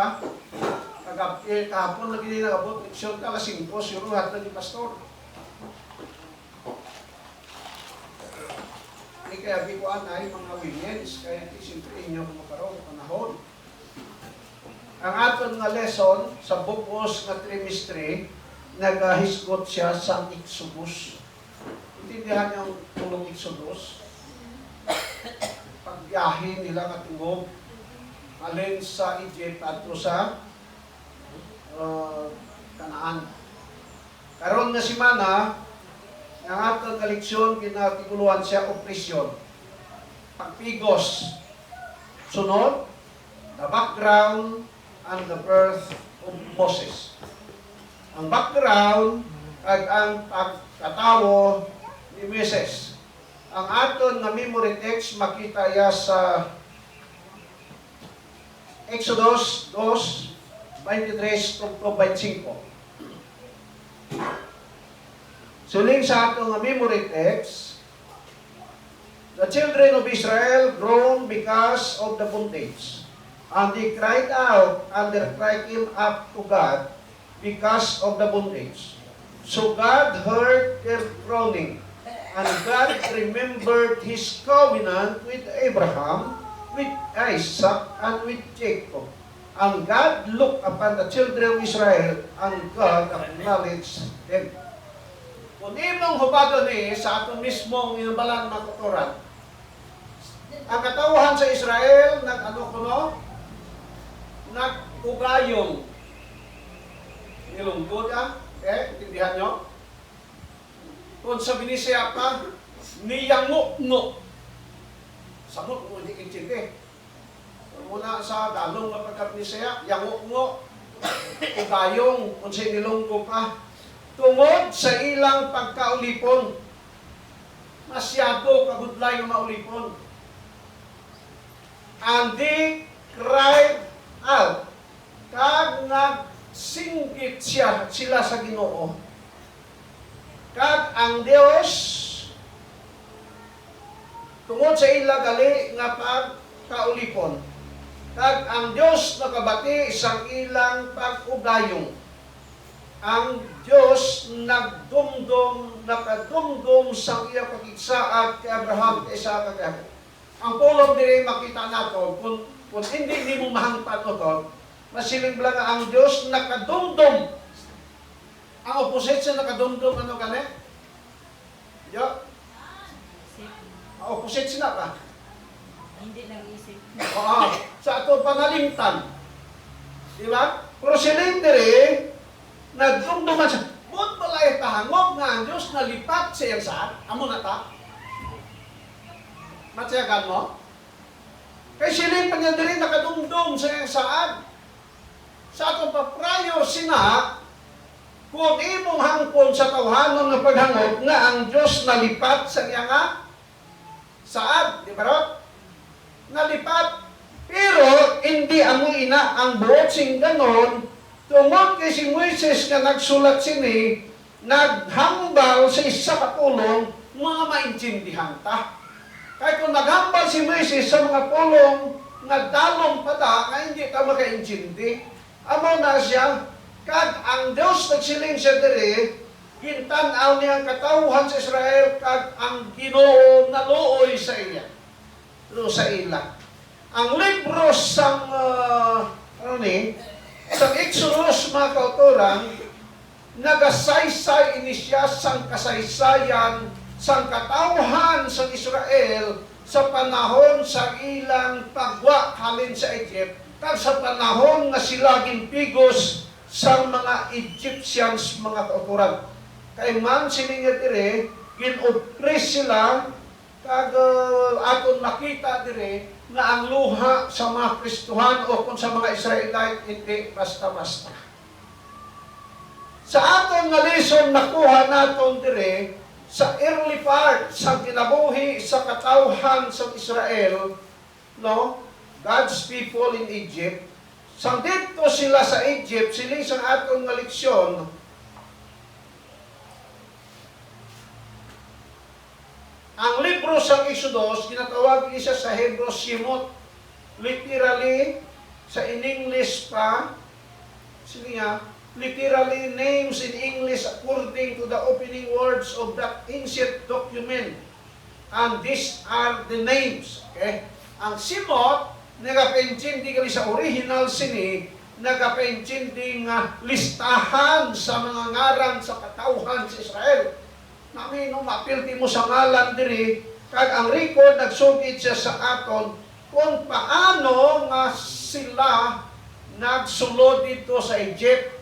ka? Kahapon lagi din nagabot, leksyon ka, lasing po, siruhat na ni pastor. Kaya bikuan ay mga women's, kaya siyempre inyo kumakaroon ng panahon. Ang aton nga lesson sa bukos nga trimestre, nagahisgot siya sa Exodus. Intindihan niyo ang tulong Exodus? Pagbiyahe nila nga tungog, alin sa Egypt at sa Kanaan. Karon nga simana, ang atong kaleksyon, kinatiguluhan siya opresyon. Pagpigos. Sunod, the background and the birth of Moses. Ang background ay ang pagkatawo ni Moses. Ang aton nga memory text makita ya sa Exodus 2:23-25. Suling sa atong memory text, the children of Israel groaned because of the bondage, and they cried out, and their cry came up to God because of the bondage. So God heard their groaning, and God remembered His covenant with Abraham, with Isaac, and with Jacob. And God looked upon the children of Israel, and God acknowledged them. Kung imong hubado ni sa ato mismong inubalan ng kuturan, ang katawhan sa Israel nag-ugayong nilungkod intindihan nyo? Kung sa Binisya pa, niyango-ngo. Samot mo, hindi kintindi. Muna sa dalong na pagka-Binisya, yango-ngo, ugayong, kung sa nilungkod pa, tungod sa ilang pagkaulipon. Masyado kagudlay ng maulipon. And they cried out. Kag nagsinggit sila sa Ginoo. Kag ang Dios tungod sa ilang gali nga pagkaulipon. Kag ang Dios nakabati isang ilang pag-ugayong. Ang Diyos nakadumdum sa iya pag-igsaad kay Abraham, kay Isaac, kay Jacob. Ang pulong diri makita nato, kung hindi mo mahangpan o to, masiling lang ang Diyos nakadumdum. Ang opposite sa nakadumdum, ano gani? Yo? Ang opposite sila ka? Hindi nag-isip. Oo. Sa ato panalimtan. Di ba? Pero siling diri, nagdumduman siya. Buot balay tahangog nga ang Diyos nalipat sa iyang saan. Amo na ta. Matyagan mo? Kay siling pa niya din nakadumdum sa iyang saan. Sa atong pa-prior sina, kung imong hangpon sa tawhanon ng paghangog nga ang Diyos nalipat sa iyang saan. Di ba ron? Nalipat. Pero hindi amo ina ang buot sing ganon. Tungod kay si Moises nga nagsulat sini, naghambal sa isa ka pulong, mga maintindihan ta. Kaya kung naghambal si Moises sa mga pulong, nagdalong pa ta, nga hindi ta makaintindi. Amo na siya, kag ang Diyos nagsiling siya diri, gintan-aw niyang katawhan sa Israel, kag ang Ginoo naluoy sa iya. Sa ila. Ang libro sang, sa Exodus, mga kautoran, nagasaysay ini siya sang kasaysayan sang katawhan sa Israel sa panahon sa ilang pagwa halin sa Egypt kag sa panahon nga sila ginpigos sa mga Egyptians, mga kautoran. Kay man sininga dire, ginoppress sila kag aton makita dire nga ang luha sa mga Kristuhan o kung sa mga Israelite hindi basta-basta. Sa aton nga lesson nakuha naton dire sa early part sa kinabuhi sa katawhan sa Israel, no? God's people in Egypt. Sang dito sila sa Egypt, siling sa aton nga leksyon, ang libro sa Exodus, ginatawag isa sa Hebrew Shemot, literally sa in English pa, sige nga, literally names in English according to the opening words of that ancient document. And these are the names. Okay? Ang simot, nagapaintindi kami sa original sini, nagapaintindi nga listahan sa mga ngaran sa katawhan sa Israel. Namin, no, mapilti mo sa ngalan diri, kag ang record nagsugid siya sa aton kung paano nga sila nagsulod dito sa Egypt.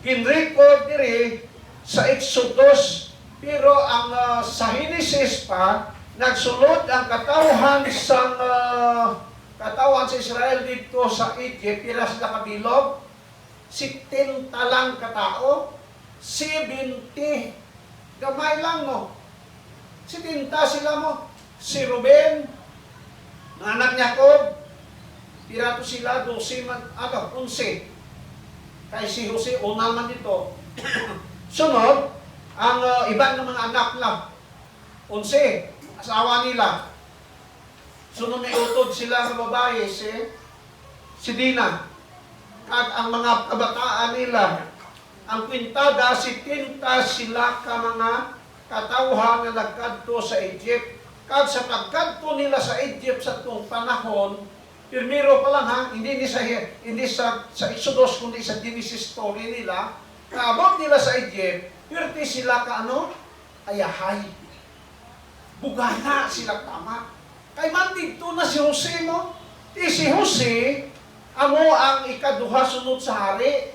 Ginrecord diri sa Exodus, pero ang sa Genesis pa, nagsulod ang katawhan sa Israel dito sa Egypt, pila sila kabilog, 70 lang katao, 70, gamay lang no. 70 sila mo, si Ruben, ng anak niya Jacob, pira to sila, 11. Kay si Jose, una man dito. Sunod, ang iba ng mga anak lang, 11, asawa nila. Sunod may utod sila sa babae, si Dina. At ang mga kabataan nila, ang kwintada, 70 sila ka mga katawhan na nagkadto sa Egypt. Kag sa pagkadto nila sa Egypt sa itong panahon, primero pa lang ha, hindi sa Exodus, kundi sa Genesis story nila, kaabot nila sa Egypt, pirti sila ka ayahay. Bugana sila tama. Kay man dito na si Jose mo. Si Jose, amo ang ikaduha sunod sa hari.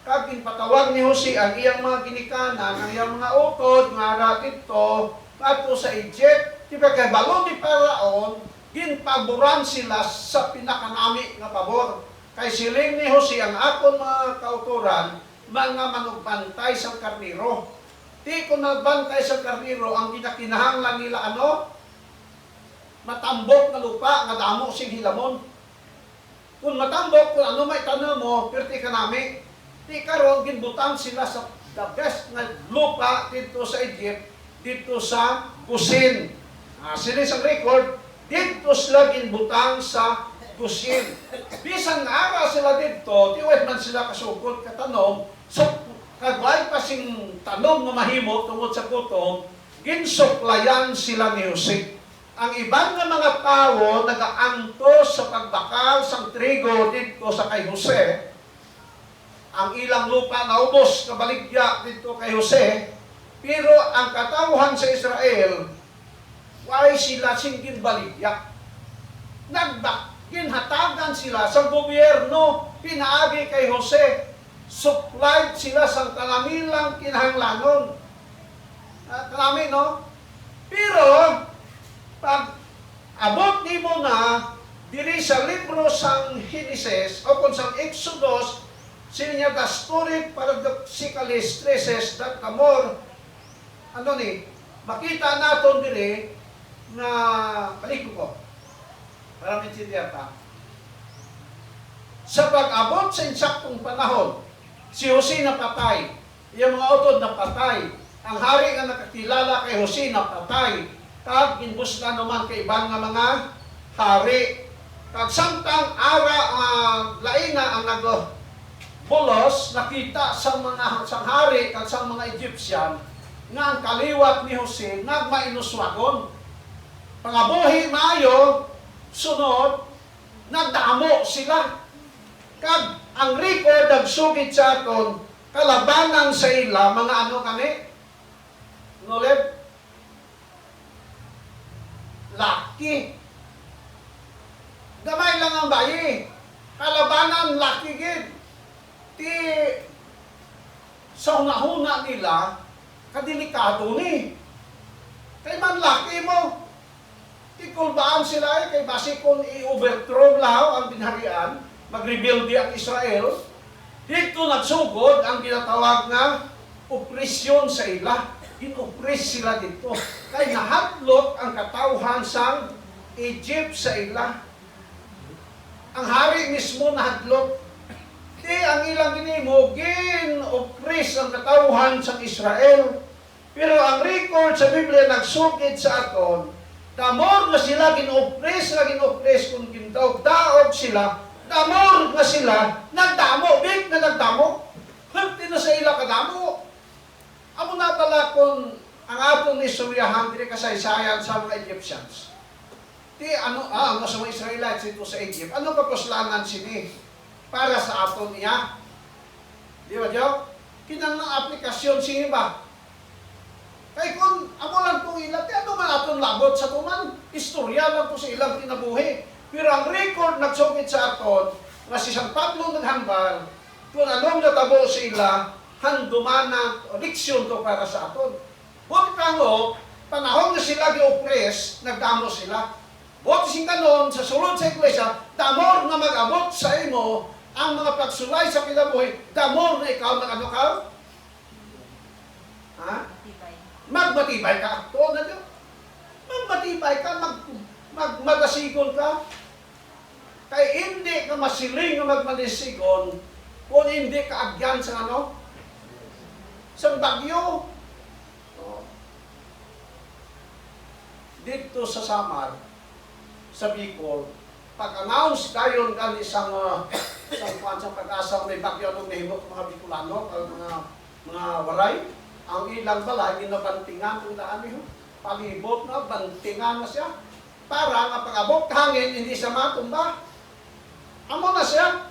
Kag ginpatawag ni Jose ang iyang mga ginikanan, ang iyang mga utod, nga dito, ato sa Egypt. Diba kay balon ni Paraon, ginpaboran sila sa pinakanami nga pabor. Kay siling ni Jose ang akon mga kauturan, mga manugbantay sa karniro. Di ko nagbantay sa karniro, ang kinakinahanglan nila matambok na lupa, nga damo sing hilamon. Kung matambok, kung ano may tanong mo, pirti ka nami. Di karon ginbutang sila sa the best na lupa dito sa Egypt, dito sa Kusin. Sila sa record, dito sila ginbutang sa Kusin. Bisan nga ara sila dito, tiwet man sila kasukot katanom, so kagway pa sing tanom na mahimo tungod sa kutom, ginsuklayan sila ni Jose. Ang ibang nga mga tao nagaantos sa pagbakal sang trigo dito sa kay Jose. Ang ilang lupa naubos na baligya dito kay Jose. Pero ang katawhan sa Israel, why sila singgin baligya? Ginhatagan sila sa gobyerno, pinaagi kay Jose. Supplied sila sa kanamilang kinahanglanon. Kanami, no? Pero, pag abot ni mo na diri sa libro sang Genesis o kung sang Exodus, sinya the story paradoxically stresses that the more makita naton diri na balik ko para maintindihan ta. Sa pag-abot sa insaktong panahon, si Jose napatay, yung mga utod napatay, ang hari nga nakakilala kay Jose napatay, kag ginbus na naman kay ibang nga mga hari. Kag samtang ara laina ang nagbolos, nakita sa mga sang hari kag sa mga Egyptian nga ang kaliwat ni Jose nagmainuswagon. Pangabuhi maayo, sunod, nagdamo sila. Kag ang record nagsugid sa aton, kalabanan sa ila, mga kami? Noleb? Laki. Gamay lang ang bayi. Kalabanan, laki gid. Ti sa una-una nila, kadelikado ni. Kay man laki mo. Ti kulbaan sila kay basi kung i-overthrow lahaw ang binharian, mag-rebuild ang Israel, dito nagsugod ang ginatawag na opresyon sa ila. Inopres sila dito. Kaya nahatlok ang katawhan sang Egypt sa ila. Ang hari mismo nahatlok. Di ang ilang ginimo, gin-opres ang katawhan sang Israel. Pero ang record sa Biblia nagsukid sa aton, the more na sila gin-opres kung gindaog-daog sila, Damor nga sila, nagdamo, big na nagdamo. Hindi na sa ila kadamo. Amo na pala kung ang atong istoryahan, dire kasaysayan sa mga Egyptians. Di ano, sa mga Israelites ito sa Egypt, ano kapuslanan sini para sa aton niya? Di ba, Diyo? Kinang aplikasyon sini ba? Kaya kung amo lang itong ilat, ano man aton labot sa tuman? Istorya lang to sa ilang kinabuhi. Pero ang record nagsugit sa aton, nga si San Pablo naghambal, kung anong natabo sila, handumana, diksyon to para sa aton. Buti tango, panahon na sila gi-oppress, nagdamo sila. Buti sing kanon, sa sulod sa iglesia, damor na mag-abot sa imo, ang mga pagsulay sa kinabuhi, damor na ikaw mag-ano ka? Ha? Matibay. Magmatibay ka. Tuon na Diyo. Magmatibay ka, magmagasigon ka. Kaya hindi ka masiling na magmanisigon kung hindi ka agyan sa ano? Sa bagyo. Oh. Dito sa Samar, sa Bicol, pag-announce tayo ng isang pag-asa may bagyo nung nahimok mga Bicolano, mga waray, ang ilang balay, ginabantingan kung daan niyo. Palibot na, bantingan na siya. Para nga pag-abot hangin, hindi siya matumba. Amo na siya.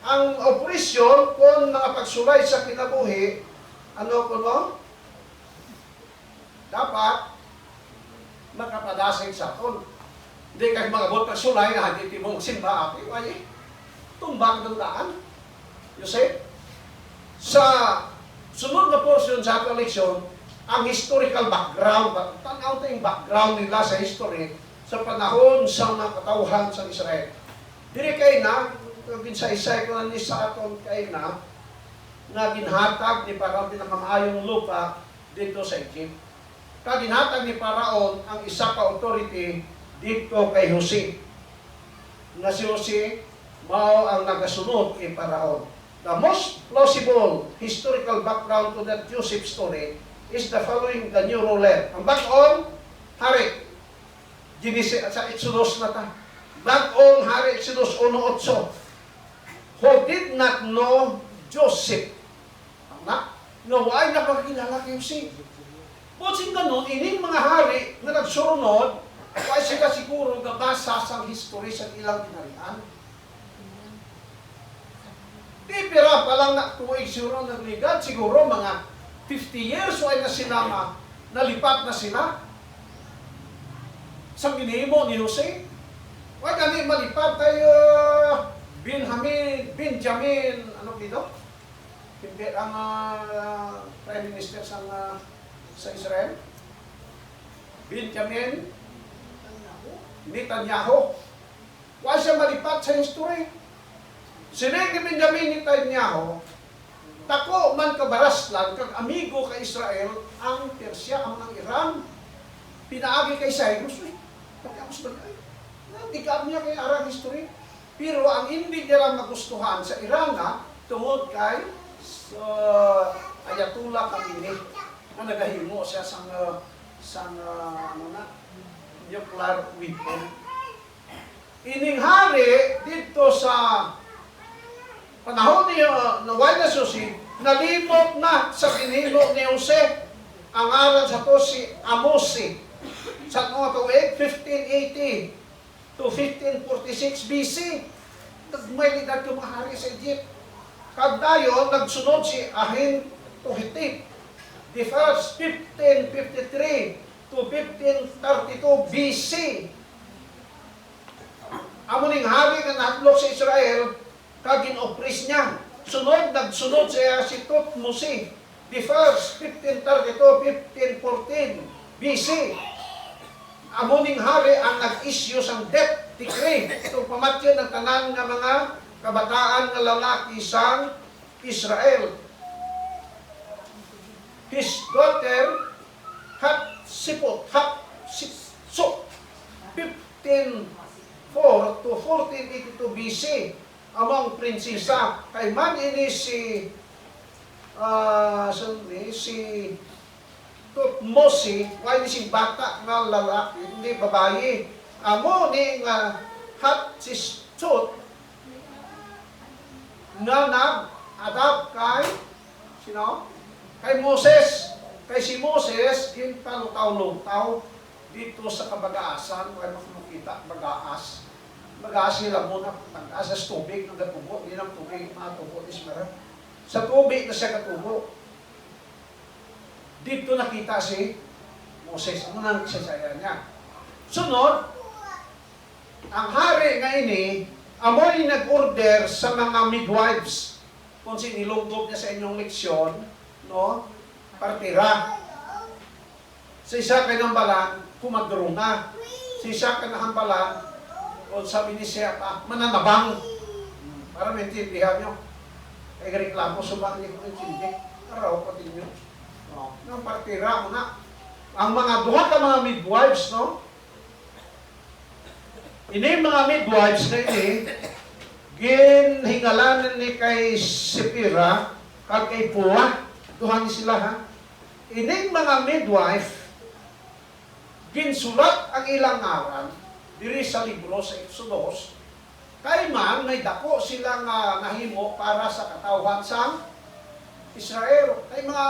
Ang operasyon kung mga pagsulay sa kinabuhi, ano ko no? Dapat makapadasig sa aton. Hindi kayo mag-abot pagsulay na hindi mong simba ati. Ay, tumbang ng daan. You see? Sa sunod na portion sa ating leksyon, ang historical background, tanaw ito yung background nila sa history sa panahon sa mga katauhan sa Israel. Diri kay na, ginsay-say ko na ni sa aton kay na ginhatag ni Paraon pinakamaayong lupa dito sa Egypt. Ginhatag ni Paraon ang isa ka authority dito kay Jose. Na si Jose, mao ang nagasunod kay Paraon. The most plausible historical background to that Joseph story is the following, the new ruler. Ang back-on, hari. Sa Exodus na ta. Back-on, hari, Exodus 1:8. Who did not know Joseph. Tama? No, ay nakakilala kay Joseph. Butsing ganun, ining mga hari na nagsurunod, ay sila siguro nabasa sa history sa ilang kinarian. Di pera pa lang na tuwing siguro nagligad, siguro mga 50 years ay na sinama, nalipat na sila. Sa ginimo ni Jose, why kami malipat tayo Benjamin, ano dito? Hindi ang Prime Minister sa Israel. Benjamin Netanyahu. Why siya malipat sa history? Sila ni Benjamin Netanyahu, tako man kabaraslan, kag amigo ka Israel, ang Persia, ang Iran, pinaagi kay Cyrus, pagkakos ba ay, nandikab niya kay Arab history. Pero ang hindi nila magustuhan sa Iran na, tungod kay Ayatollah Khamenei, na nagahimo siya sa nuclear weapon. Ining hari dito sa panahon ni Naway na Susi, nalimot na sa ginhimo ni Jose. Ang aral sa to si Amosi. Sa mga tuwig, 1580 to 1546 BC. Nagmay lidad yung mga hari sa Egypt. Kagdayon, nagsunod si Ahintuhitip. The first 1553 to 1532 BC. Amo ning hari nga nahatlok sa Israel, kagin-oppress niya. Nagsunod siya si Tutmosis. The first 1532-1514 BC. Amo ning hari ang nag-issue sang death decree. Itong pamatyon ng tanan nga mga kabataan nga lalaki sang Israel. His daughter Hatshepsut 1504 to 1482 BC among prinsesa kay man ini si Tutmosis, why ni si bata nga lalaki, hindi babae. Amo ni nga Hatshepsut na nag-adapt kay sino? Kay Moses. Kay si Moses, yung talutaw-lutaw dito sa kabagaasan, kaya makikita, bagaas. Bagaas nila muna, pag-asa sa tubig, ng gatubo, hindi ng tubig, mga tubo, ismera. Sa tubig na siya gatubo. Dito nakita si Moses, ano nang nagsasaya niya. Sunod, ang hari nga ini, amoy nag-order sa mga midwives. Kung sinilugdog niya sa inyong leksyon, no? Partira. Sa isa kay nambalan, kumadruna. Sa isa kay nahambalan, o sabi ni siya pa, mananabang. Para maintindihan nyo. Kaya reklamo, suba niyo kung hindi. Araw pa din nyo. No? Nang partira mo na. Ang mga duha ka mga midwives, no? Ini mga midwives na ini, ginhingalanan ni kay Sipira, kag kay Puwa, duhan sila ha. Ining mga midwife, ginsulat ang ilang ngaran, diri sa libro sa Exodus, kay man may dako silang nahimo para sa katawhan sa Israel. Kay mga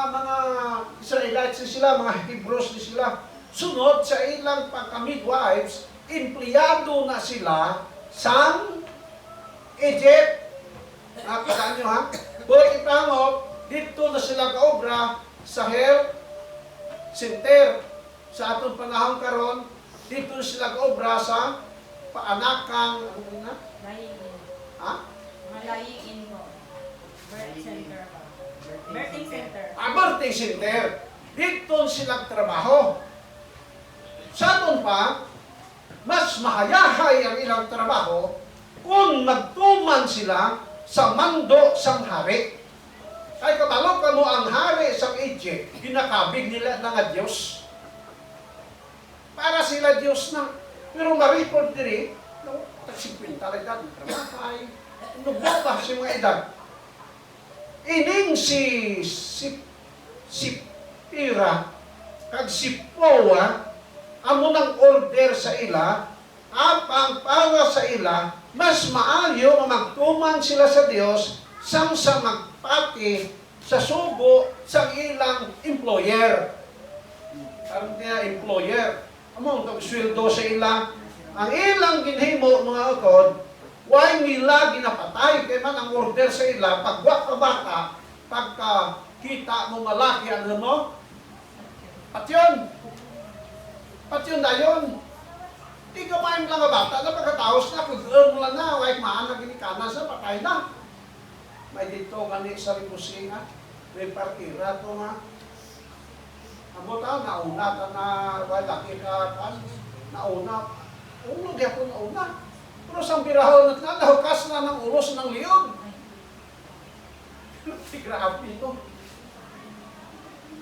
Israelites ni sila, mga Hebrews ni sila. Sunod sa ilang pagka-midwives, empleyado na sila sa Egypt. Nakakasaan nyo ha? Bulit itangop, dito na sila kaobra sa Health Center. Sa atong panahon karon, dito sila kaobra sa paanakang, ano na? Layiin. Ha? Mga layiin mo. Birth center ba? Birthing center. Birthing center. Dito sila trabaho. Sa aton pa, mas mahayahay ang ilang trabaho kung magtuman sila sa mando sang hari. Ay kabalo ka mo ang hari sa Egypt, ginakabig nila na nga Diyos. Para sila Diyos na. Pero ma-report diri, no, tag-50 edad, trabahay, nubok pa si mga edad. Ining si Pira, kag si Powa, amo nang order sa ila, apang para sa ila, mas maayo nga magtuman sila sa Dios sang sa magpati sa sugo sa ilang employer. Karon niya employer, amo tong sweldo sa ila, ang ilang ginhimo mga utod, why nila ginapatay kay man ang order sa ila pagwa ka bata, pagka kita mo malaki ano mo, patyon na yun. Di ka maayong lang nga bata na pagkataos na, kung lang na, wait maan na ginikanan sa patay na. May dito gani sa ribusinga, may partira to nga. Amo ta, nauna ka na, wala ka kan, nauna. Ulog ako nauna. Pero sa birahon na nahukas na ng ulos ng liyog. Grabe ito.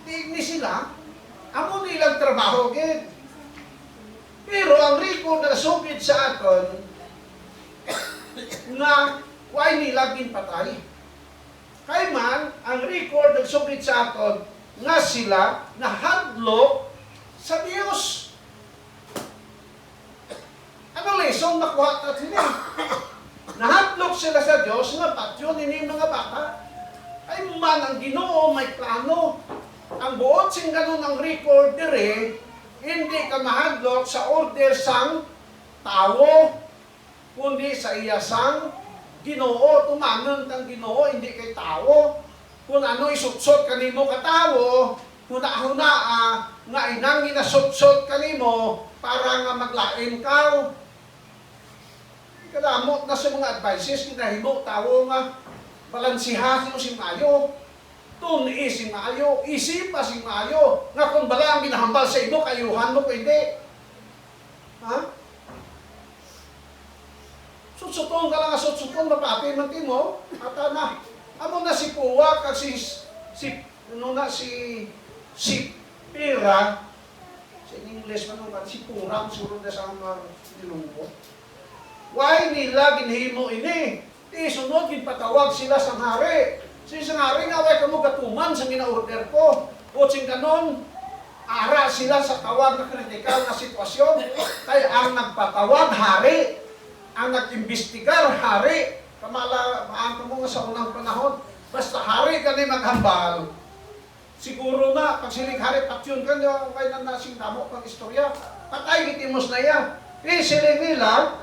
Tigni sila, amo nilang trabaho, gid. Pero ang record na sugid sa aton nga why nila ginpatay. Kay man ang record na sugid sa aton nga sila nahadlok sa Dios. Ano lesson nakuha natin niya? Nahadlok sila sa Dios nga patyon ini mga bata. Ay man ang Ginoo may plano. Ang buot sing ganun ang record dire, hindi ka mahadlok sa order sang tao, kundi sa iya sang Ginoo. Tumanon kang Ginoo, hindi kay tao. Kung ano isutsot kanimo ka tao, huna-huna nga inang ginasutsot kanimo para nga maglain ka. Kadamot na sa mga advices, kinahimo tao nga balansiha mo si Mayo. Tuni si Mayo, isipa si Mayo, nga kung bala ang ginahambal sa ino, kayuhan mo ko hindi. Ha? Sutsuton ka lang, sutsuton, mapati man mo, at na, amo na si Puwa, kasi si Pira, sa English man nung si Pura, surod na sa mga nilungko. Why nila ginhimo ini? Isunod, ginpatawag sila sa hari. Sa hari nga, way kamo gatuman sa gina-order ko. O sing ganon, ara sila sa tawag na kritikal na sitwasyon. Kaya ang nagpatawag, hari. Ang nag-imbestigar, hari. Maan ka mo nga sa unang panahon. Basta hari ka ni maghambal. Siguro na, pag siling hari, patyon ka niya, kaya na nasing damo pang istorya. Patay kitimos na yan. Siling nila,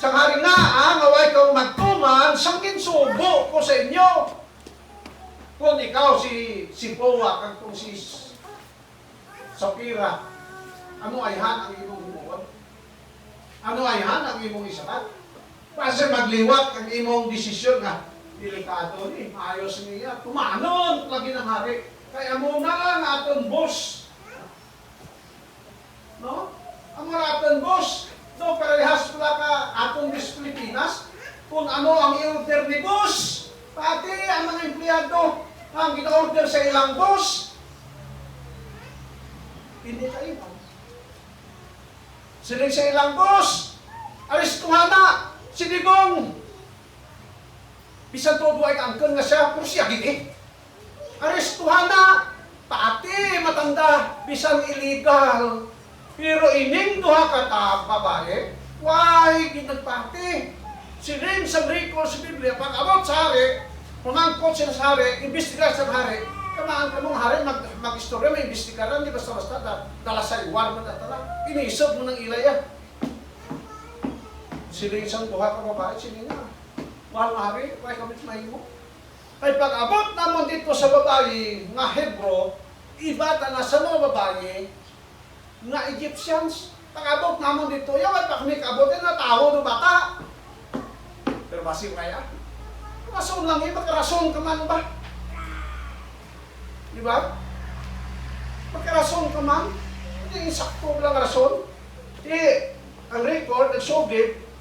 sa hari nga, ngaway kang magtuman, sangkin subo ko sa inyo. Kung ikaw si Powa, kang kung si Sapira, ano ayhan ang imong himuon? Ano ayhan ang imong isabat? Kasi magliwat ang imong desisyon nga, delikado ni, maayos niya. Tumanon, lagi ng hari. Kaya muna ang aton boss. No? Ang mga aton boss, no, parehas pala ka aton bis Pilipinas, kung ano ang i-order ni boss, pati ang mga empleyado, ang gina-order sa ilang boss, hindi kayo. Siling sa ilang boss, aristuhan na, sinigong, bisan todo ay kaangkan nga siya, pero siya gini. Aristuhan na, pati matanda, bisan illegal. Pero ining duha ka babae, why ginagpati? Siling sa record sa Biblia, pag abot sa hari, pumangkot sila sa hari, imbestigar sa hari, kamaan ka mong hari, mag-istorya, may imbestigaran, di basta-basta, dala sa iwar mo na tala, iniisog mo ng ilaya. Siling isang duha ka babae, siling nga. Mahal na hari, why kamit mahimo? Ay pag-abot naman dito sa babae nga Hebro, iba ta na sa mga babae nga Egyptians. Pag-abot naman dito, yawan pa kami kabotin na tao no bata. Pero basim kaya? Rason lang eh, magkarason ka man ba? Di ba? Magkarason ka man? Hindi sakto lang rason. Ang record, nagsugit,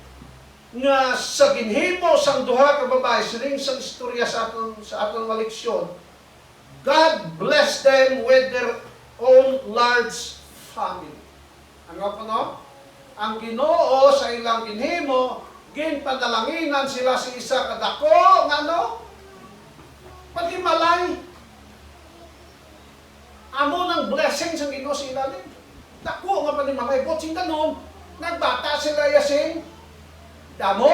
nga sa ginhimo sang duha ka babae siling sa istorya sa aton maleksyon, God bless them with their own large family. Ano pa no? Ang Ginoo sa ilang ginhimo, ginpadalanginan sila sa isa kadako nga no? Pati malay. Amo ng blessing sa Ginoo sa ilalim. Dako nga pati malay. Botsing kanon, nagbata sila yasing damo,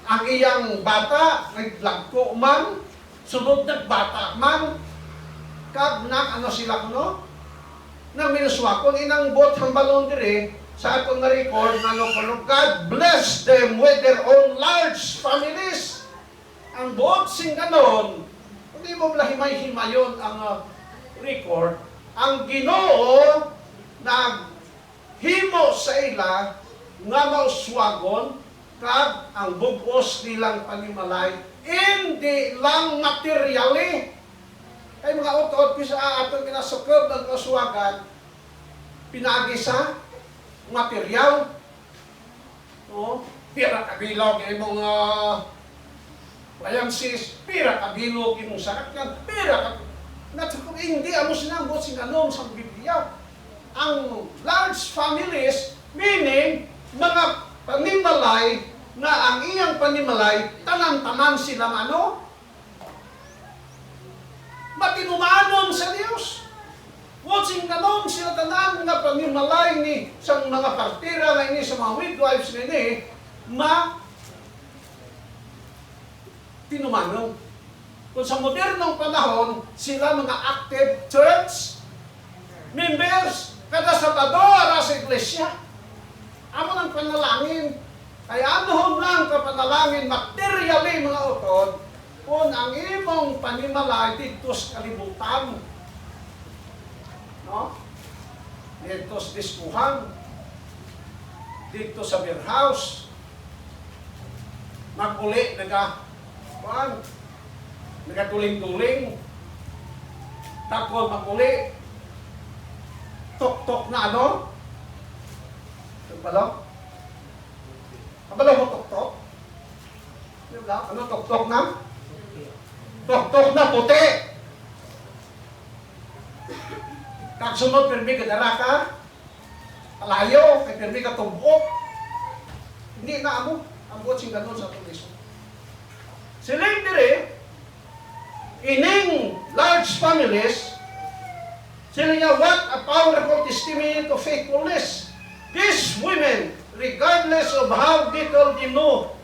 ang iyang bata, naglagko man, sunod nagbata man, kag nang ano sila kuno, nang minuswakon, inang bot hambalon dire, sa atong na-record, ano, God bless them with their own large families. Ang bot sing ganon, hindi mo lahimay-himayon ang record, ang Ginoo, naghimo sa ila, nga mauswagon kag ang bugos nilang panimalay hindi lang materially. Ay mga utot bisa atong ginasukob ng uswagan pinagi sa material. No? Pira kabilog imong bayansis, pira kabilog imong sakyan, pira kabilog. Hindi amo sinambot singanom sa Biblia. Ang large families meaning mga panimalay na ang iyang panimalay, tanan-tanan silang ano? Matinumanon sa Diyos. Watching kanon sila tanan nga panimalay ni sa mga partira na ini sa mga midwives ni tinumanon. Kung sa modernong panahon, sila mga active church members, kada Sabado sa iglesia. Amo ng panalangin, ay ano lang ka panalangin, materially mga utod, kung ang imong panimalay dito sa kalibutan. No? Dito sa diskuhan, dito sa beer house, maguli, nagatuling-tuling, takol maguli, tok-tok na ano, Balo? Balo mo tok-tok? Ano tok-tok na? Tok-tok na puti! Kag sunod, pirmi ka dara ka, palayo, kay pirmi ka tumbok. Hindi na amo, ang buot sing ganon sa tuliso. Siling dire, ining large families, sila niya, what a powerful testimony to faithfulness. These women, regardless of how little they know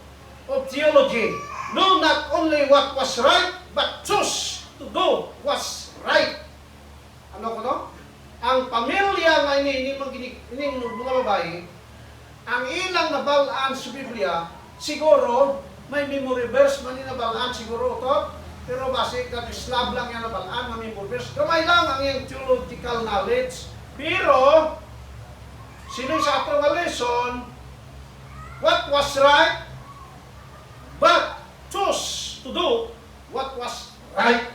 of theology know not only what was right, but choose to do what's right. Ano ko no? Ang pamilya nga ining mga babae, ang ilang nabalaan sa Biblia, siguro, may memory verse man nabalaan siguro ito, pero base ka Islam lang yan nabalaan, may memory verse. Kamay lang ang yung theological knowledge. Pero, sino sa atong lesson, what was right, but choose to do what was right.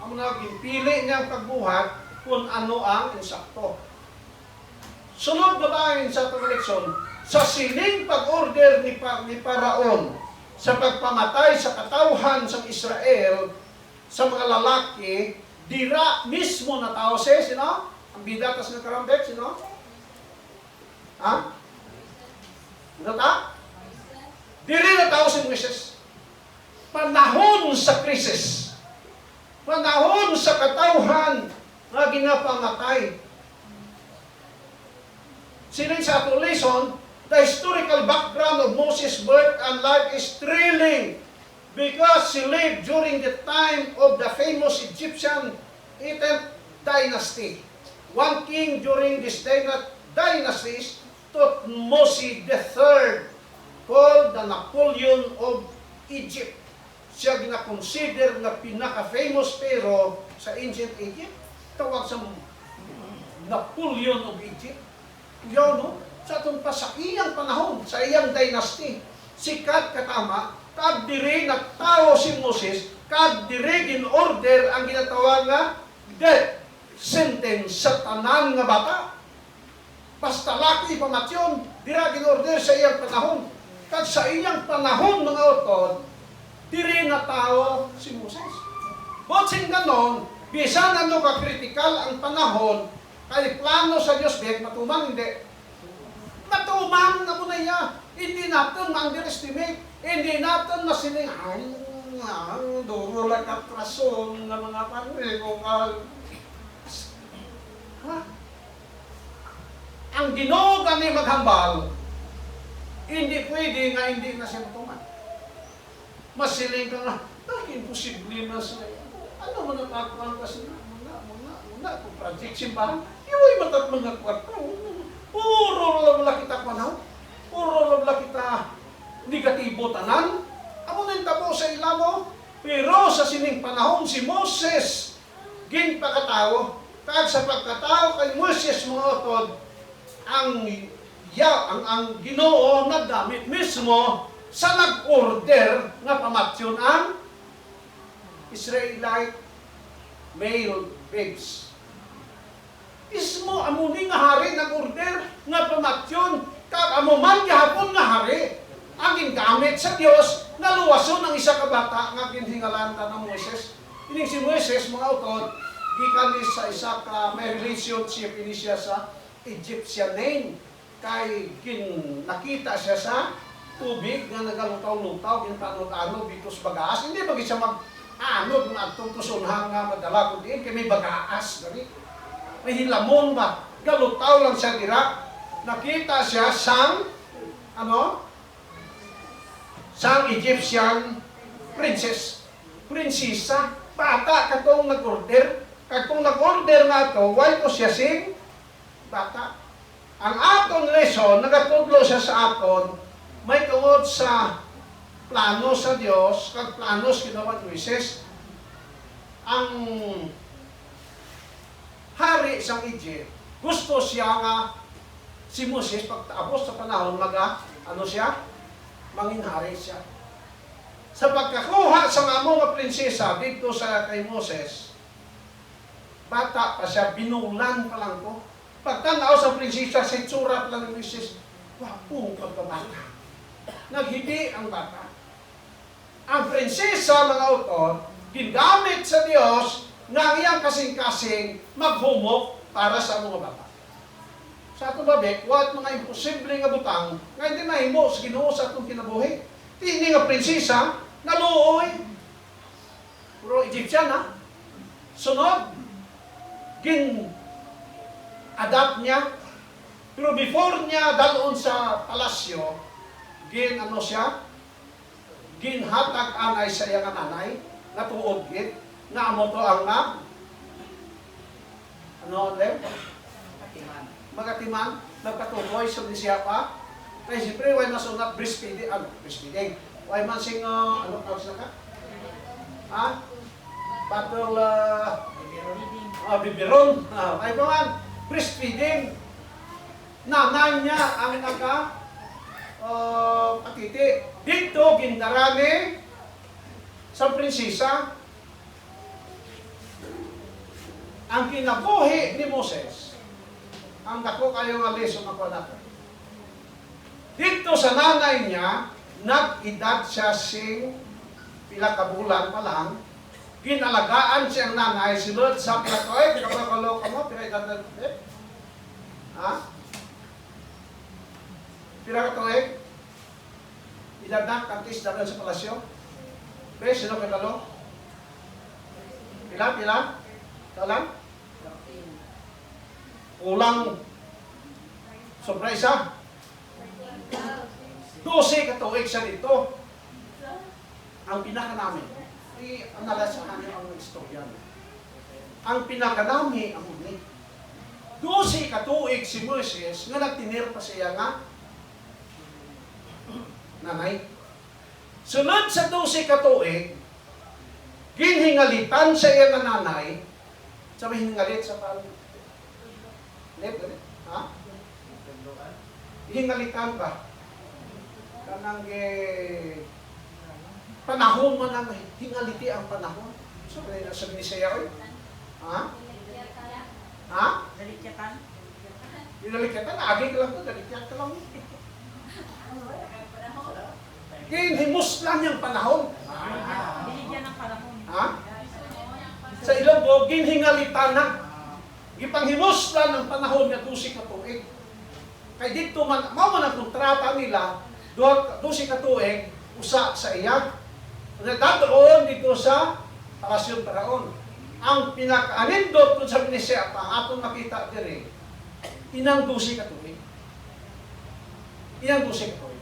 Ang nagpili niyang pagbuhat kung ano ang insakto. Sunod na tayo sa atong leksyon, sa sining pag-order ni Paraon sa pagpamatay sa katawhan sa Israel sa mga lalaki, dira mismo na tao siya, sino? Ang bidatas ng karambek, sino? Ha? Ano ta? Diri na tao si Moises. Panahon sa krisis. Panahon sa katawhan na ginapamatay. Sining sa atong lesson, the historical background of Moses' birth and life is thrilling because he lived during the time of the famous Egyptian Hittite dynasty. One king during this dynasty is Thutmose III, called the Napoleon of Egypt. Siya gina-consider na pinaka-famous pero sa ancient Egypt. Tawag sa Napoleon of Egypt. Yun, no? Sa itong sa iyang panahon, sa iyang dynasty, sikat katama, kag diri nagtao si Moses, kag diri gin-order ang ginatawag nga death sentence sa tanan nga bata. Basta laki pamatyon, dira gin-order sa iyang panahon. Kag sa iyang panahon, mga utod, diri na tao si Moses. Botsing ganon, bisan ano ka-critical ang panahon, kay plano sa Diyos, bet matumang hindi. Matumang na po na iya. Hindi natin ma-underestimate. Hindi natin masiling, duro lang katrason ng mga panigong ang Ginoo kami maghambal, hindi pwede nga hindi na siya matumang. Masiling ka nga, imposible na siya. Ano mo na pagkuhan kasi muna, kung project simbahan, iway matat mga kwarta. Puro labla kita panaw. Puro labla kita negatibo tanan. Amo na yung tabo sa ilamo. Pero sa sining panahon si Moses, gin pagkatao. Kag sa pagkatao kay Moses mga otod, ang Ginoo nagdamit mismo sa nag-order nga pamatyon ang Israelite male babes. Ismo amuni nga hari nag-order nga pamatyon, kag amo man gihapon nga hari ang gingamit sa Dios na luwason ang isa ka bata nga ginhingalanta ng Moises. Ining si Moises mga utod gikan sa isa ka may relationship ini siya sa Egyptian name kay nakita siya sa tubig nga nagalutaw-lutaw gintanod-anod bitos bagaas. Hindi ba siya mag-anod nga atong tusunhang nga madala ko diin kay may bagaas gani. May hilamon ba? Galutaw lang siya dira. Nakita siya sang sang Egyptian prinsesa. Bata katong nag-order. Katong nag-order nga to, why ko siya sing bata. Ang aton lesson, nagatudlo siya sa aton, may tungod sa plano sa Dios, kag plano sa ginawa ni Moises. Ang hari sang Egypt, gusto siya nga si Moses pagtapos sa panahon siya? Mangin hari siya. Sa pagkakuha sa amo nga prinsesa dito sa kay Moses, bata pa siya, binulan pa lang ko. Pagtanaw sa prinsesa, sa itsura pa lang ni Moses, wapong pagkabata. Naghidi ang bata. Ang prinsesa, mga utod, ginamit sa Dios nga iyang kasing-kasing maghumok para sa mga bata. Sa atong babek, wat mga imposible nga butang nga hindi mahimo sa Ginoo sa atong kinabuhi. Tini nga prinsesa, naluoy. Puro Egyptian, ha? Sunod, adapt niya. Pero before niya dalon sa palasyo, ginhatag anay sa iyang nanay, natuod gid, na amo to ang ano ulit? Magatiman, nagkatukoy sa siya pa. Kaya siyempre, why masunat breastfeeding, why man sing, ano tawag na ka? Ha? Battle, bibiron. Ay ba man, breastfeeding. Nanay niya ang patiti. Dito, gindarami sa prinsesa. Ang kinabuhi ni Moses, ang dako kayo nga lesson ako natin. Dito sa nanay niya, nag-edad siya sing pila ka bulan pa lang, ginalagaan siyang nanay, silod sa pila ko, kapakalo ka mo, pila edad na, ha? Pila ka to, edad na, kantis dagan sa palasyo. Sino ka talo? Pila? Talang? Ulang sobra isa. 12 katuig siya dito. Ang pinaka-namin, i-analyze namin ang istorya. Ang pinaka-namin, ang ulit. 12 katuig si Moises nga nagtinir pa siya nga nanay. Sunod sa 12 katuig, ginhingalitan sa iya nga nanay. Sabi hingalit sa parang ha? Hingalitan ba? Kanang panahon man ang hingaliti ang panahon. Sabi ni siya, ha? Ha? Dalikyatan? Dalikyatan? Agi ka lang ito, dalikyat ka lang. Hinhimus lang yung panahon. Binigyan ng panahon. Ha? Sa ilang po, ginhingalitan na. Ipanghimus lang ng panahon nga 12 katuig. Kay dito man, man ang kontrata nila, 12 katuig, usa sa iya. Nagdadroon dito sa Palasyon Paraon. Ang pinaka-anindot kung sabi ni siya pa, atong makita diri, inang 12 katuig. Inang 12 katuig.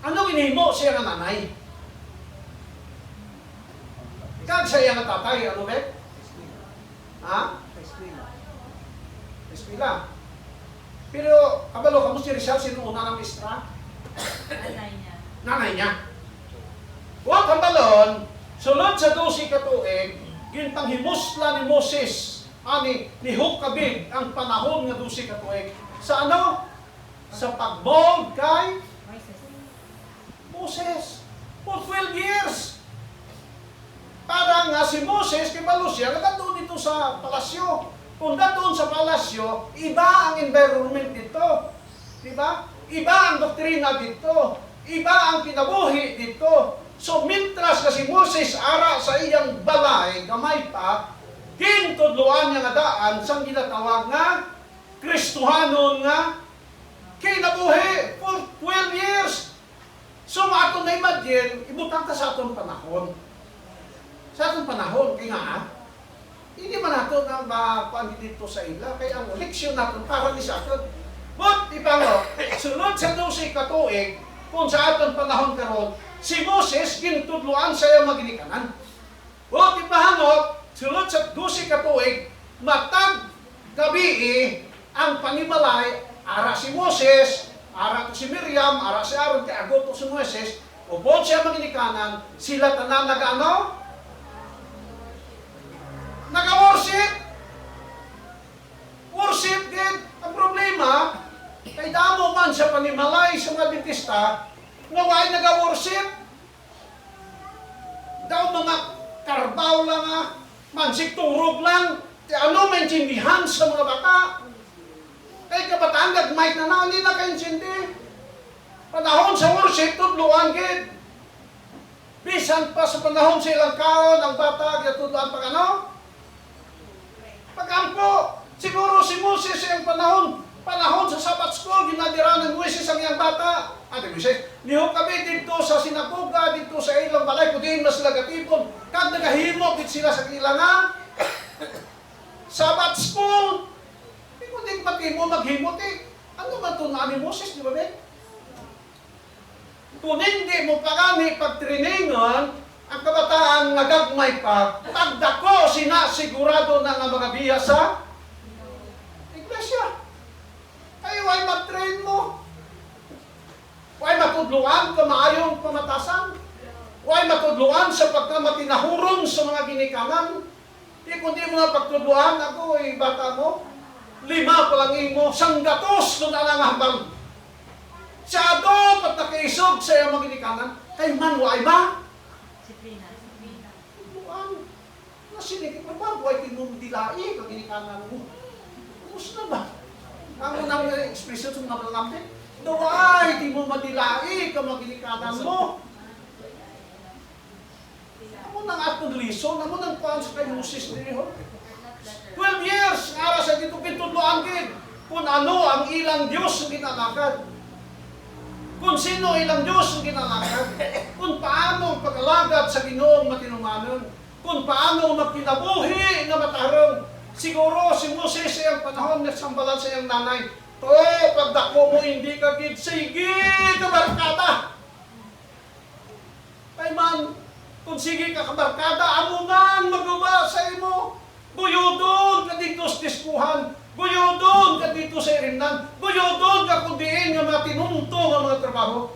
Ano ginihimo siya nga nanay? Kag sa iya nga tatay, ano ba? Ha? Eskwela. Pero, kabalo, kamusta si Rizal, sino una ng mistra? Nanay niya. Nanay niya. Huwag kabalon, sulod sa 12 katuig, ginpanghimusla ni Moses, ni Hukabib, ang panahon nga 12 katuig. Sa ano? Sa pagmold kay Moses. For 12 years. Para nga si Moses, kibalo siya, nagkatuon dito sa palasyo. Kung doon sa palasyo, iba ang environment dito. Diba? Iba ang doktrina dito. Iba ang kinabuhi dito. So, mintras kasi Moses ara sa iyang balay, gamay pa, kintudluan niya nga daan sa ginatawag nga Kristohanon nga kinabuhi for 12 years. So, aton na imagine, ibutang ka sa atong panahon. Sa atong panahon, kaya nga, hindi man nato na makuan dito sa ila. Kaya ang leksyon natin para ni sa aton. But, ipango, sunod sa 12 katuig, kung sa aton panahon karon, si Moses gintudluan sa iyang maginikanan. But, ipahangot, sunod sa 12 katuig, matag gabi ang panimalay, ara si Moses, ara to si Miriam, ara si Aaron, kay agot to si Moses, ubod siya maginikanan, sila tanan nag-ano? Nag-worship. Worship din. Ang problema, kay damo man sa panimalay sa mga Adventista, nga why nag-worship? Daw mga karbaw lang mansik turog lang, ano maintindihan sa mga bata. Kay kabataan, gagmay na nani na kaintindi. Panahon sa worship, tudluan gid. Bisan pa sa panahon sa ilang kaon, ang bata, tudluan pag ano? Pagkampo, siguro si Moses ang panahon sa Sabbath School, ginadira ng Moses ang iyang bata. Ate Moses, niho kami dito sa sinagoga, dito sa ilang balay, kudiin mas lagatipon, kag nagahimo dit sila sa ilang Sabbath School. Di mo din pati mo maghimot eh. Ano man ito na ni Moses, di ba ba? Kung hindi mo pagani pagtriningan, ang kabataan nagagmay pa, pagdako sinasigurado na nga mga biya sa iglesia. Ay, why mag-train mo? Why matudluan ka maayong pamatasan? Why matudluan sa pagkamatinahurong sa mga ginikanan? Di kundi mo na pagtudluan, ako bata mo, 5 pa lang imo, sanggatos doon na lang hambal. Siya dapat nakaisog sa iyong mga ginikanan, kay man why ba? Disiplina. Tudluan. Nasinikip mo ba? Why tinumdilai kang ginikanan mo? Kumusta ba? Ang unang ekspresyon sa mga malalampit, daway, di mo madilai ka maginikanan mo. Amo nang atong lison, amo nang kuhan sa kay Moses niyo. 12 years, nga sa dito kitudloan gid kung ano ang ilang Diyos ang ginalakad. Kung sino ilang Diyos ang ginalakad. Kung paano ang pag-alagad sa Ginoong matinumanon. Kung paano magkinabuhi na matarong. Siguro si Moses sa iyang panahon na sambalan sa iyang nanay, to, pagdako mo hindi ka gid, sige kabarkada. Ay man, kung sige ka kabarkada, amungan magawa sa imo. Guyodon ka dito sa diskuhan, guyodon ka dito sa irimnan, guyodon ka kung diin nga mga tinunto nga mga trabaho.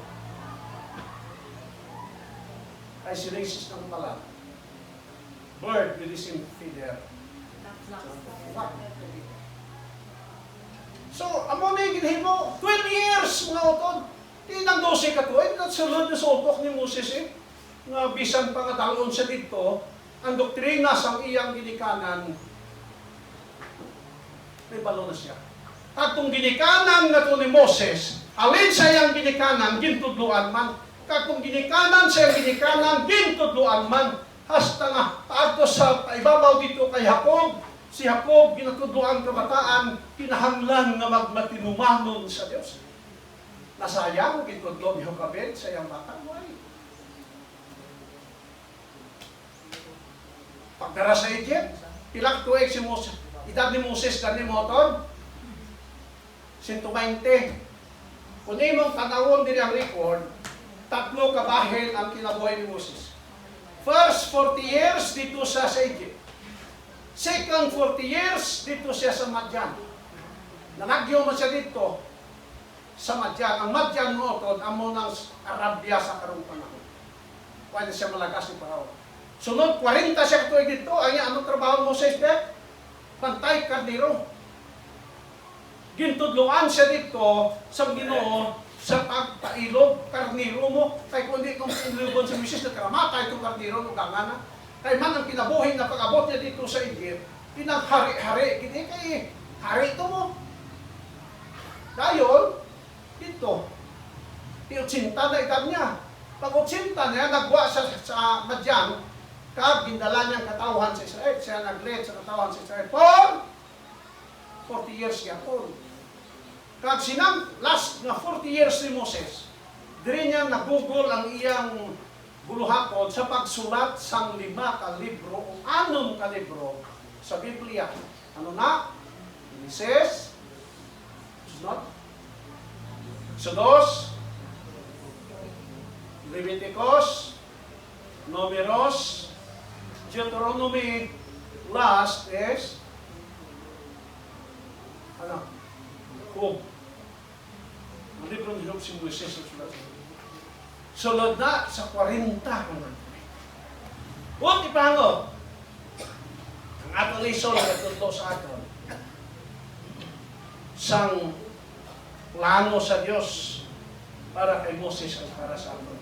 Ay si racist ng pala. Bird with his feather. So, amo na yung ginhimo, 12 years mga utod. Di nang 12 ka to, nagsulod na sa upok ni Moses nga bisan pa nga dalon siya dito, ang doktrina sa iyang ginikanan, may balo na siya. At kung ginikanan na to ni Moses, alin sa iyang ginikanan, gintudluan man. Kung ginikanan sa iyang ginikanan, gintudluan man. Hasta nga, paadto sa ibabaw dito kay Jacob, si Jacob, ginatudluan kabataan, kinahanglan nga magmatinumanon sa Diyos. Nasayang, gintudlo ni Jokabed sa iyang bata. Why? Pagdara sa Egypt, pilak tuig si Moses. Edad ni Moses gani mo ton 120. Kung imong tanawon diri ang record, 3 kabahin ang kinabuhi ni Moses. First 40 years dito siya sa Egypt. Second 40 years dito siya sa Madian. Nanagyo man siya dito sa Madian. Ang Madian mo ton amo ng Arabia sa karong panahon. Pwede siya malagas ni Paro. Sunod 40 siya tuig dito. Ay anong trabaho mo sa Egypt? Pantay karniro. Gintudluan siya dito sa Ginoo sa pagpailog karniro mo. Kay kundi kung inilubon sa misis na karamatay itong karniro no gangana. Kay man ang kinabuhi na pag-abot niya dito sa Egypt, pinaghari-hari kiti kay hari ito mo. Dayon dito. Ti-80 na edad niya. Pag 80 niya nagwa sa Madian, kag gindala niyang katawan sa Israel, siya nag-lead sa katawan sa Israel. For 40 years siya po. Kag sinang last na 40 years ni Moses, diri niya nagugol ang iyang buluhakon sa pagsulat sang 5 ka libro o 6 ka libro sa Biblia. Ano na? Genesis, Exodus, Leviticus, Numeros, Deuteronomy, last is Job. Ang libro ni Job si Moises ang sulat. Sulod na sa 40 naman. Huwag ipango. Ang ato lisol na tuto sa aton. Sang plano sa Diyos para kay Moses at para sa aton.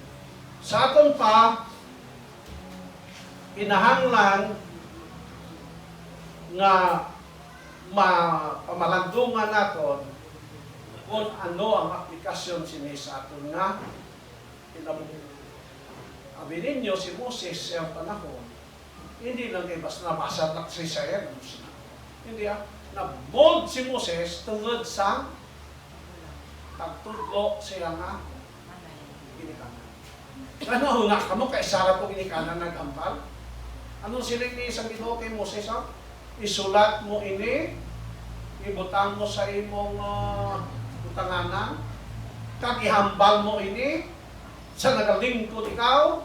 Sa aton pa, kinahanglan nga pamalandungan naton kung ano ang aplikasyon sini sa aton nga kinabuhi. Abi ninyo si Moses sa panahon, hindi lang kay basta nabasa na si Israel. Hindi na-mold si Moses tungod sa pagtudlo siya nga ginikanan. Ano nga kamo kay Sarah po ginikanan nagampal? Anong siling ni isang Ginoo kay Moses? Isulat mo ini, ibutang mo sa imong utanganan, kag ihambal mo ini, sa nagalingkod ikaw,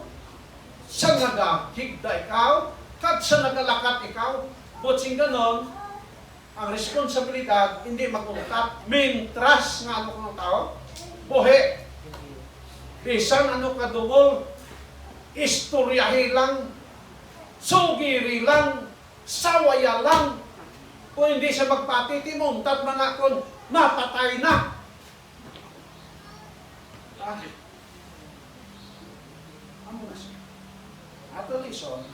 sa nagahigda ikaw, kat sa nagalakat ikaw. Butsing ganon, ang responsibilidad hindi magungkat. Mintras nga ano kung tao, buhi. Bisan ano kadungol, istoryahi lang, sugiri lang, sawaya lang, kung hindi siya magpatitimong, tat mga kon, mapatay na. Amo na siya. Ato lison,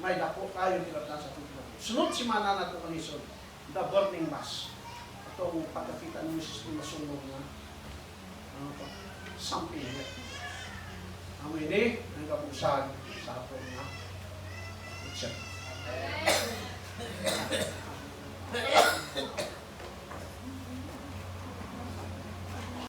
may dako kayo nilata sa tulo. Sunod si mana na ito lison, the burning mass. Itong pagkakita ng Mrs. Pinasunog na ano pa, samping. Ang ini, ang kapusan sa ato na itself.